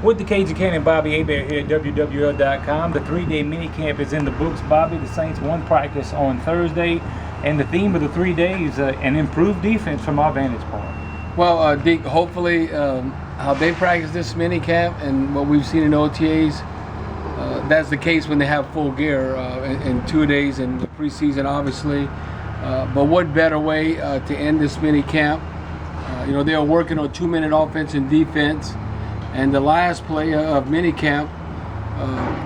With the Cajun Cannon, Bobby Hebert here at WWL.com. The 3-day minicamp is in the books, Bobby. The Saints won practice on Thursday, and the theme of the 3 days, an improved defense from our vantage point. Well, Deke, hopefully how they practice this minicamp and what we've seen in OTAs, that's the case when they have full gear in 2 days in the preseason, obviously. But what better way to end this minicamp? They are working on 2-minute offense and defense. And the last play of minicamp,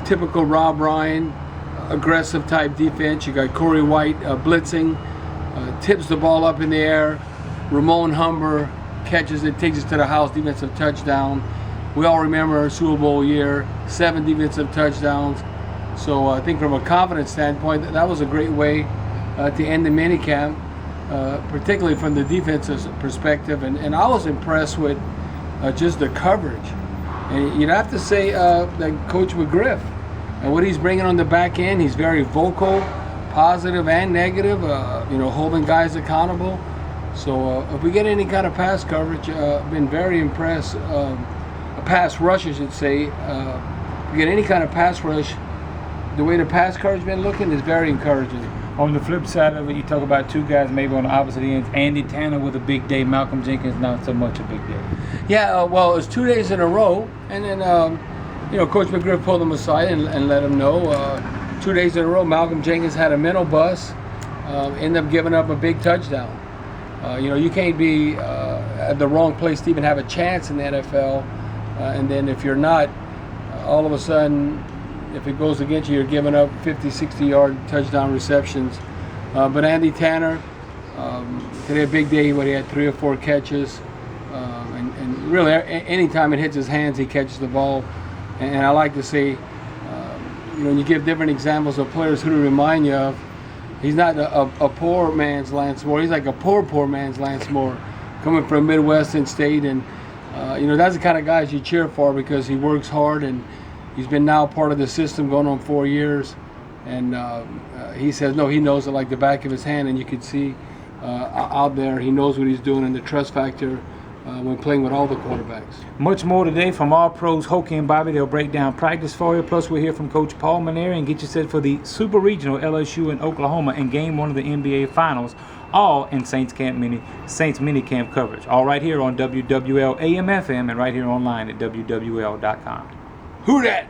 typical Rob Ryan, aggressive type defense. You got Corey White blitzing, tips the ball up in the air. Ramon Humber catches it, takes it to the house, defensive touchdown. We all remember our Super Bowl year, 7 defensive touchdowns. So I think from a confidence standpoint, that was a great way to end the minicamp, particularly from the defensive perspective. And I was impressed with just the coverage. And you'd have to say that Coach McGriff and what he's bringing on the back end, he's very vocal, positive and negative, holding guys accountable. So if we get any kind of pass coverage, I've been very impressed. A pass rush, I should say. If we get any kind of pass rush, the way the pass coverage has been looking is very encouraging. On the flip side of it, you talk about 2 guys maybe on the opposite ends. Andy Tanner with a big day. Malcolm Jenkins not so much a big day. Yeah, well, it was 2 days in a row, and then Coach McGriff pulled him aside and let him know 2 days in a row. Malcolm Jenkins had a mental bust, ended up giving up a big touchdown. You can't be at the wrong place to even have a chance in the NFL, and then if you're not, all of a sudden, if it goes against you, you're giving up 50, 60-yard touchdown receptions. But Andy Tanner, today a big day where he had 3 or 4 catches. And really, anytime it hits his hands, he catches the ball. And I like to say, when you give different examples of players who to remind you of, he's not a poor man's Lance Moore. He's like a poor man's Lance Moore, coming from a Midwestern state. And, that's the kind of guys you cheer for because he works hard and he's been now part of the system going on 4 years, and he says he knows it like the back of his hand, and you can see out there he knows what he's doing and the trust factor when playing with all the quarterbacks. Much more today from our pros, Hokie and Bobby. They'll break down practice for you. Plus, we'll hear from Coach Paul Maneri and get you set for the Super Regional LSU in Oklahoma and Game 1 of the NBA Finals, all in Saints minicamp coverage. All right here on WWL AM/FM and right here online at WWL.com. Who dat?